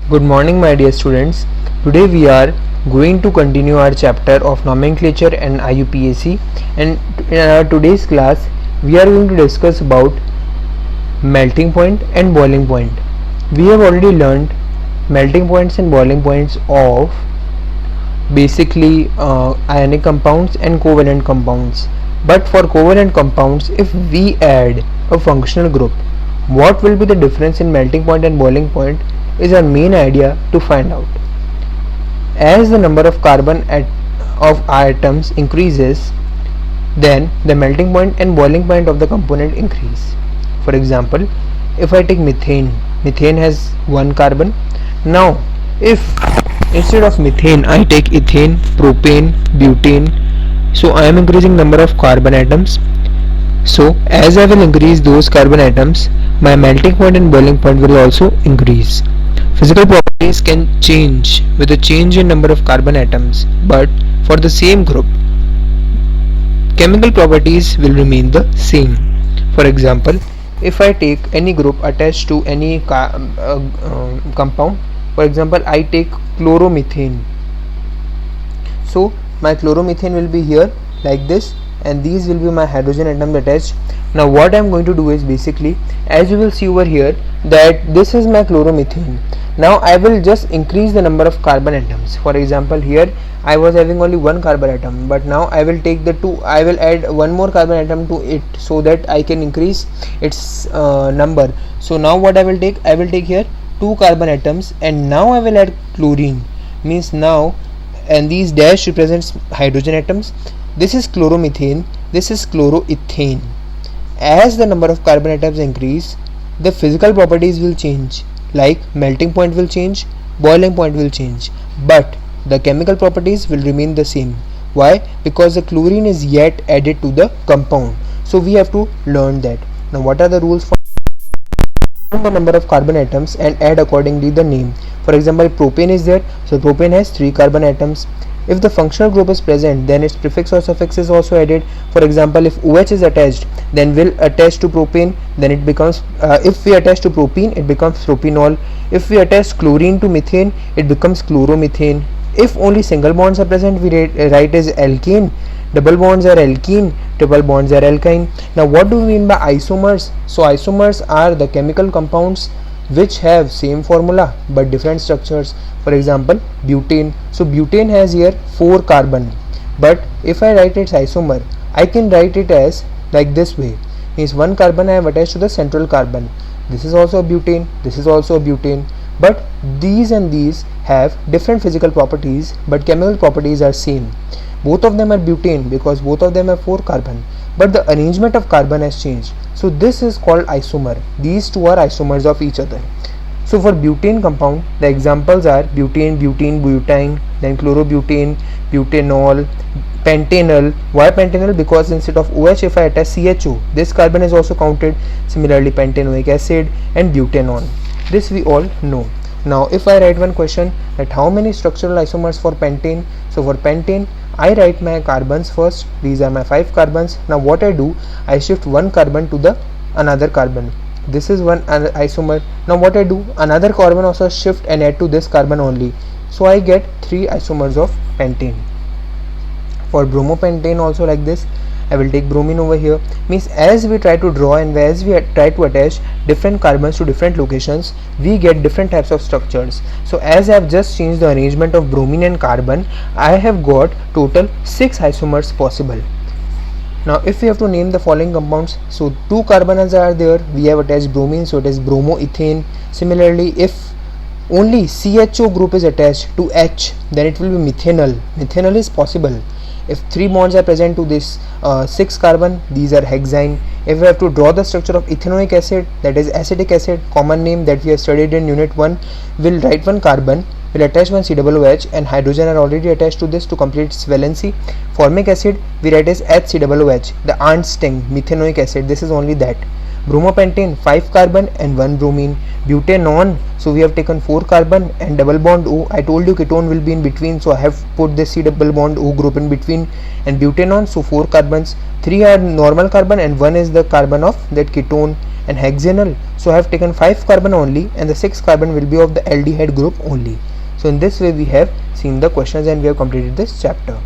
Good morning, my dear students. Today we are going to continue our chapter of nomenclature and IUPAC, and in our today's class we are going to discuss about melting point and boiling point. We have already learned melting points and boiling points of basically ionic compounds and covalent compounds. But for covalent compounds, if we add a functional group, what will be the difference in melting point and boiling point is our main idea to find out. As the number of of atoms increases, then the melting point and boiling point of the component increase. For example, if I take methane, methane has one carbon. Now if instead of methane I take ethane, propane, butane, so I am increasing number of carbon atoms. So as I will increase those carbon atoms, my melting point and boiling point will also increase. Physical properties can change with a change in number of carbon atoms, but for the same group, chemical properties will remain the same. For example, if I take any group attached to any compound, for example I take chloromethane, so my chloromethane will be here like this, and these will be my hydrogen atoms attached. Now what I am going to do is, basically, as you will see over here, that this is my chloromethane. Now I will just increase the number of carbon atoms. For example, here I was having only one carbon atom, but now I will take I will add one more carbon atom to it, so that I can increase its number. So now what I will take here two carbon atoms, and now I will add chlorine, means now, and these dash represents hydrogen atoms. This is chloromethane, this is chloroethane. As the number of carbon atoms increase, the physical properties will change, like melting point will change, boiling point will change, but the chemical properties will remain the same. Why? Because the chlorine is yet added to the compound. So we have to learn that. Now what are the rules for the number of carbon atoms and add accordingly the name? For example, propane is there, so propane has 3 carbon atoms. If the functional group is present, then its prefix or suffix is also added. For example, if OH is attached, then will attach to propane, then it becomes if we attach to propene, it becomes propanol. If we attach chlorine to methane, it becomes chloromethane. If only single bonds are present, we write as alkane. Double bonds are alkene, triple bonds are alkyne. Now what do we mean by isomers? So isomers are the chemical compounds which have same formula but different structures. For example, butane. So butane has here 4 carbon, but if I write its isomer, I can write it as like this way, means 1 carbon I have attached to the central carbon. This is also a butane, this is also a butane, but these and these have different physical properties, but chemical properties are same. Both of them are butane because both of them have 4 carbon, but the arrangement of carbon has changed. So this is called isomer. These two are isomers of each other. So for butane compound, the examples are butane, butene, butane, then chlorobutane, butanol, pentanol. Why pentanol? Because instead of OH, if I attach CHO, this carbon is also counted. Similarly, pentanoic acid and butanol. This we all know. Now if I write one question that how many structural isomers for pentane, so for pentane I write my carbons first. These are my 5 carbons. Now what I do, I shift one carbon to the another carbon. This is one isomer. Now what I do, another carbon also shift and add to this carbon only, so I get 3 isomers of pentane. For bromopentane also like this, I will take bromine over here, means as we try to draw and as we try to attach different carbons to different locations, we get different types of structures. So as I have just changed the arrangement of bromine and carbon, I have got total 6 isomers possible. Now if we have to name the following compounds, so 2 carbons are there, we have attached bromine, so it is bromoethane. Similarly, if only CHO group is attached to H, then it will be methanol. Methanol is possible. If 3 bonds are present to this 6 carbon, these are hexane. If we have to draw the structure of ethanoic acid, that is acetic acid, common name that we have studied in unit 1, we'll write one carbon, will attach one COOH, and hydrogen are already attached to this to complete its valency. Formic acid we write as HCOOH, the ant sting, methanoic acid, this is only that. Bromopentane 5 carbon and 1 bromine. Butanone, so we have taken 4 carbon and double bond O. I told you ketone will be in between, so I have put this C double bond O group in between. And butanone, so 4 carbons, 3 are normal carbon and 1 is the carbon of that ketone. And hexanal, so I have taken 5 carbon only and the 6 carbon will be of the aldehyde group only. So in this way we have seen the questions and we have completed this chapter.